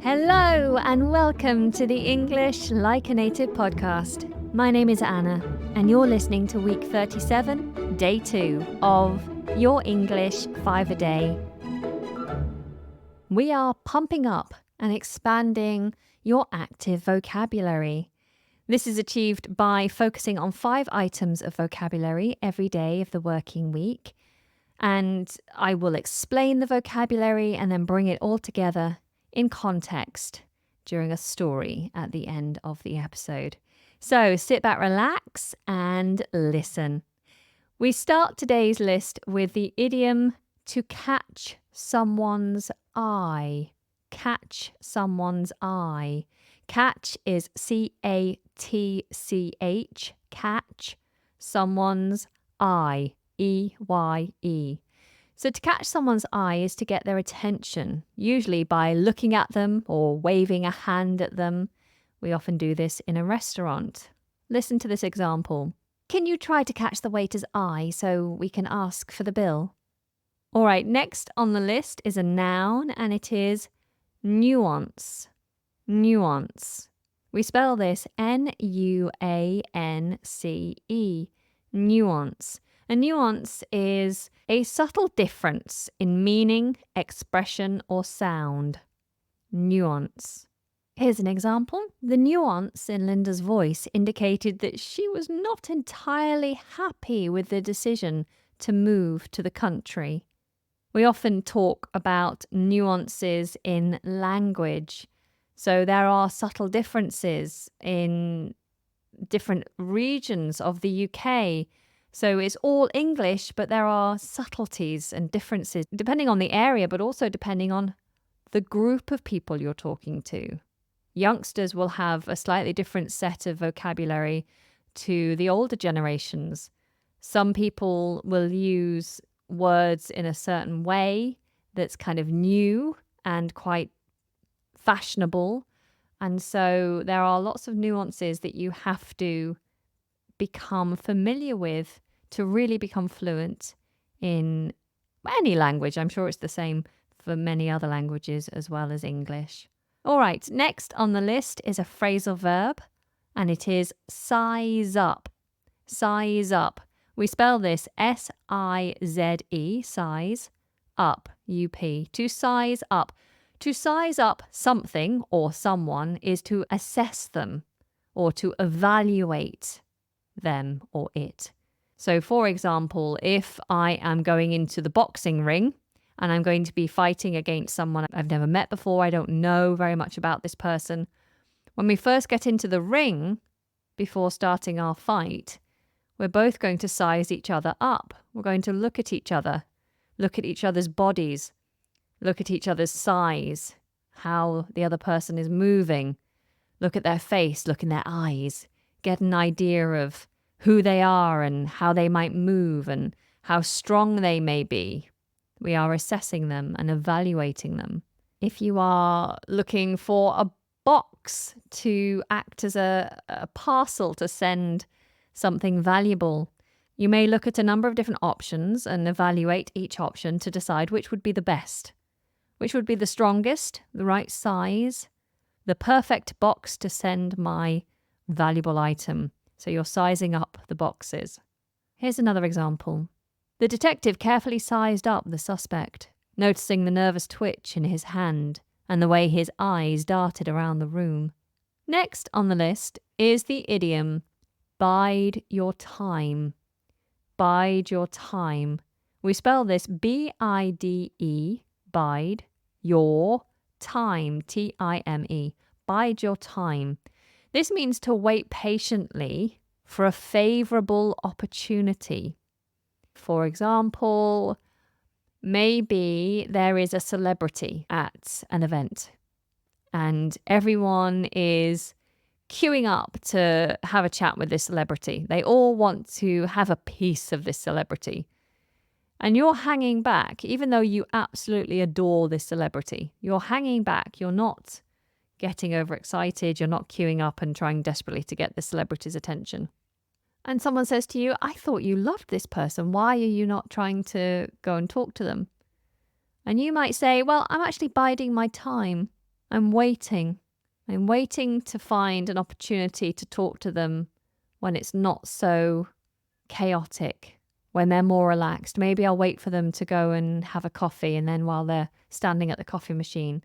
Hello and welcome to the English Like a Native podcast. My name is Anna and you're listening to week 37, day 2 of Your English 5 a Day. We are pumping up and expanding your active vocabulary. This is achieved by focusing on 5 items of vocabulary every day of the working week. And I will explain the vocabulary and then bring it all together in context during a story at the end of the episode. So sit back, relax, and listen. We start today's list with the idiom to catch someone's eye. Catch someone's eye. Catch is C-A-T-C-H. Catch someone's eye. E-Y-E. So to catch someone's eye is to get their attention, usually by looking at them or waving a hand at them. We often do this in a restaurant. Listen to this example. Can you try to catch the waiter's eye so we can ask for the bill? All right, next on the list is a noun and it is nuance. Nuance. We spell this N-U-A-N-C-E. Nuance. A nuance is a subtle difference in meaning, expression, or sound. Nuance. Here's an example. The nuance in Linda's voice indicated that she was not entirely happy with the decision to move to the country. We often talk about nuances in language. So there are subtle differences in different regions of the UK. So it's all English, but there are subtleties and differences depending on the area, but also depending on the group of people you're talking to. Youngsters will have a slightly different set of vocabulary to the older generations. Some people will use words in a certain way that's kind of new and quite fashionable. And so there are lots of nuances that you have to become familiar with to really become fluent in any language. I'm sure it's the same for many other languages as well as English. All right, next on the list is a phrasal verb, and it is size up. Size up. We spell this S-I-Z-E, size, up, U-P, to size up. To size up something or someone is to assess them or to evaluate them or it. So for example, if I am going into the boxing ring and I'm going to be fighting against someone I've never met before, I don't know very much about this person. When we first get into the ring, before starting our fight, we're both going to size each other up. We're going to look at each other, look at each other's bodies, look at each other's size, how the other person is moving, look at their face, look in their eyes, get an idea of who they are and how they might move and how strong they may be. We are assessing them and evaluating them. If you are looking for a box to act as a parcel to send something valuable, you may look at a number of different options and evaluate each option to decide which would be the best, which would be the strongest, the right size, the perfect box to send my valuable item. So you're sizing up the boxes. Here's another example. The detective carefully sized up the suspect, noticing the nervous twitch in his hand and the way his eyes darted around the room. Next on the list is the idiom, bide your time. Bide your time. We spell this B-I-D-E, bide, your, time, T-I-M-E. Bide your time. This means to wait patiently for a favorable opportunity. For example, maybe there is a celebrity at an event and everyone is queuing up to have a chat with this celebrity. They all want to have a piece of this celebrity. And you're hanging back, even though you absolutely adore this celebrity. You're hanging back. You're not getting overexcited. You're not queuing up and trying desperately to get the celebrity's attention. And someone says to you, I thought you loved this person. Why are you not trying to go and talk to them? And you might say, well, I'm actually biding my time. I'm waiting. I'm waiting to find an opportunity to talk to them when it's not so chaotic, when they're more relaxed. Maybe I'll wait for them to go and have a coffee, and then while they're standing at the coffee machine,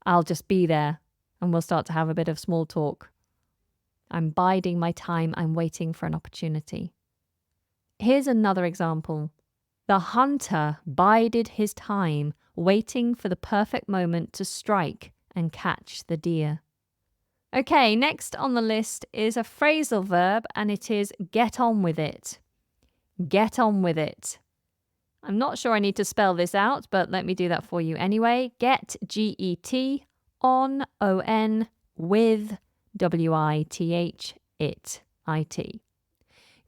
I'll just be there and we'll start to have a bit of small talk. I'm biding my time. I'm waiting for an opportunity. Here's another example. The hunter bided his time, waiting for the perfect moment to strike and catch the deer. Okay, next on the list is a phrasal verb, and it is get on with it. Get on with it. I'm not sure I need to spell this out, but let me do that for you anyway. Get, G-E-T, on, O-N, with, W-I-T-H, it, I-T.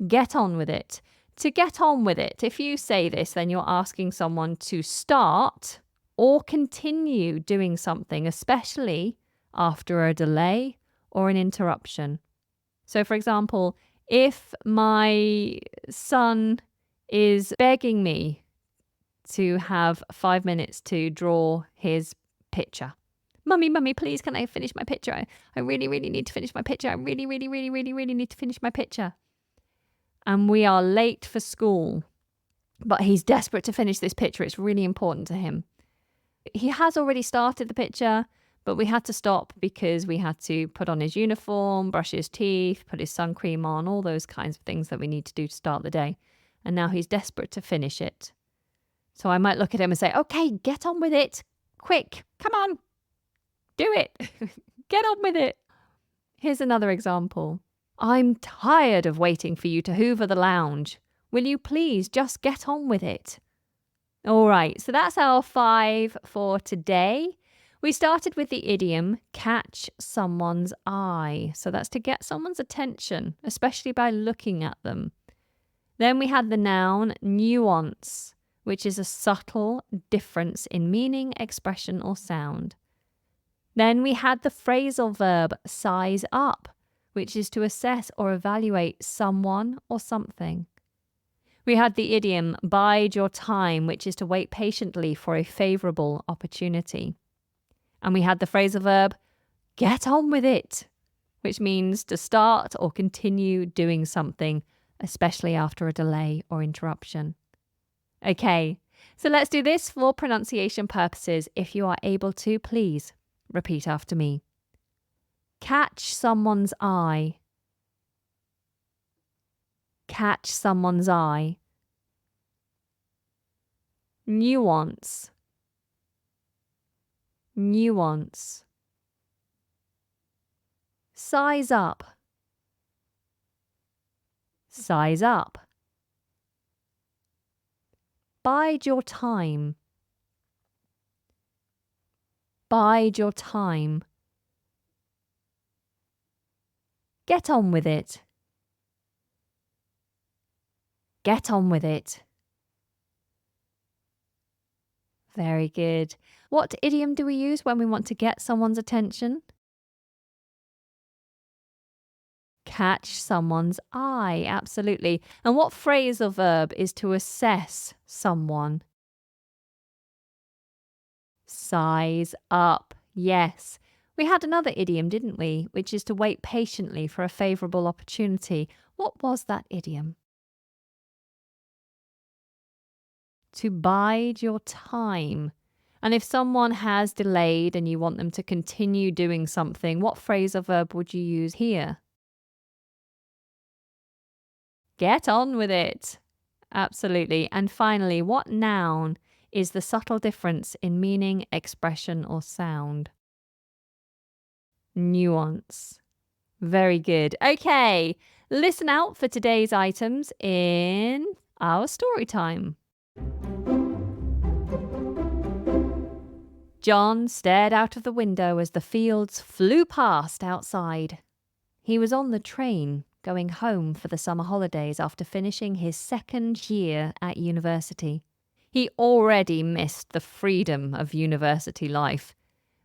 Get on with it. To get on with it, if you say this, then you're asking someone to start or continue doing something, especially after a delay or an interruption. So, for example, if my son is begging me to have 5 minutes to draw his picture. Mummy, please, can I finish my picture? I really, really need to finish my picture. I really, really, really, really, really need to finish my picture. And we are late for school, but he's desperate to finish this picture. It's really important to him. He has already started the picture, but we had to stop because we had to put on his uniform, brush his teeth, put his sun cream on, all those kinds of things that we need to do to start the day. And now he's desperate to finish it. So I might look at him and say, okay, get on with it. Quick, come on, do it. Get on with it. Here's another example. I'm tired of waiting for you to hoover the lounge. Will you please just get on with it? All right, so that's our 5 for today. We started with the idiom catch someone's eye. So that's to get someone's attention, especially by looking at them. Then we had the noun nuance, which is a subtle difference in meaning, expression, or sound. Then we had the phrasal verb size up, which is to assess or evaluate someone or something. We had the idiom bide your time, which is to wait patiently for a favourable opportunity. And we had the phrasal verb get on with it, which means to start or continue doing something, especially after a delay or interruption. Okay, so let's do this for pronunciation purposes. If you are able to, please repeat after me. Catch someone's eye. Catch someone's eye. Nuance. Nuance. Size up. Size up. Bide your time. Bide your time. Get on with it. Get on with it. Very good. What idiom do we use when we want to get someone's attention? Catch someone's eye, absolutely. And what phrasal verb is to assess someone? Size up, yes. We had another idiom, didn't we? Which is to wait patiently for a favourable opportunity. What was that idiom? To bide your time. And if someone has delayed and you want them to continue doing something, what phrasal verb would you use here? Get on with it. Absolutely. And finally, what noun is the subtle difference in meaning, expression, or sound? Nuance. Very good. Okay, listen out for today's items in our story time. John stared out of the window as the fields flew past outside. He was on the train going home for the summer holidays after finishing his second year at university. He already missed the freedom of university life,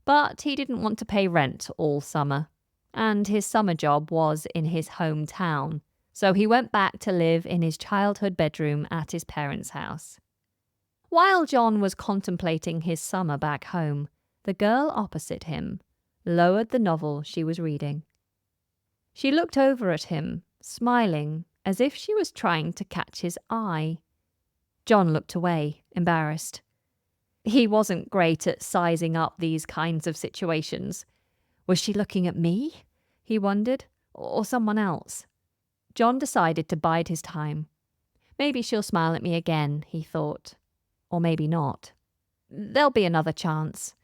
but he didn't want to pay rent all summer, and his summer job was in his hometown, so he went back to live in his childhood bedroom at his parents' house. While John was contemplating his summer back home, the girl opposite him, lowered the novel she was reading. She looked over at him, smiling as if she was trying to catch his eye. John looked away, embarrassed. He wasn't great at sizing up these kinds of situations. Was she looking at me? He wondered, or someone else. John decided to bide his time. Maybe she'll smile at me again, he thought. Or maybe not. There'll be another chance.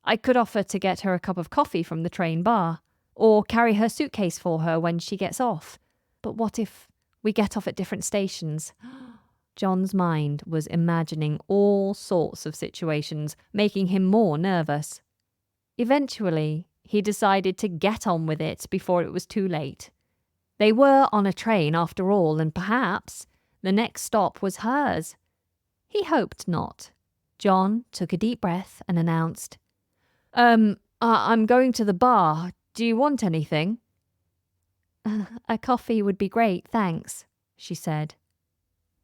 I could offer to get her a cup of coffee from the train bar, or carry her suitcase for her when she gets off. But what if we get off at different stations? John's mind was imagining all sorts of situations, making him more nervous. Eventually, he decided to get on with it before it was too late. They were on a train after all, and perhaps the next stop was hers. He hoped not. John took a deep breath and announced, I'm going to the bar. Do you want anything? A coffee would be great, thanks, she said.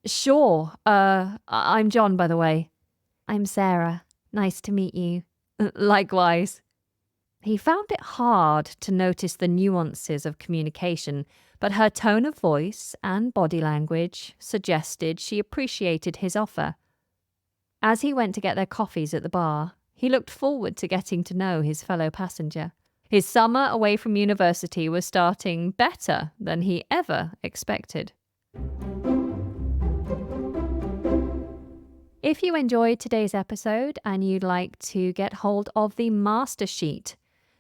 Sure. I'm John, by the way. I'm Sarah. Nice to meet you. Likewise. He found it hard to notice the nuances of communication, but her tone of voice and body language suggested she appreciated his offer. As he went to get their coffees at the bar, he looked forward to getting to know his fellow passenger. His summer away from university was starting better than he ever expected. If you enjoyed today's episode and you'd like to get hold of the master sheet,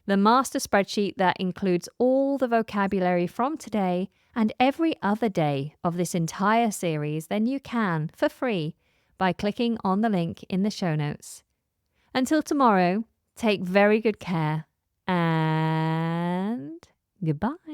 the master spreadsheet that includes all the vocabulary from today and every other day of this entire series, then you can, for free, by clicking on the link in the show notes. Until tomorrow, take very good care and goodbye.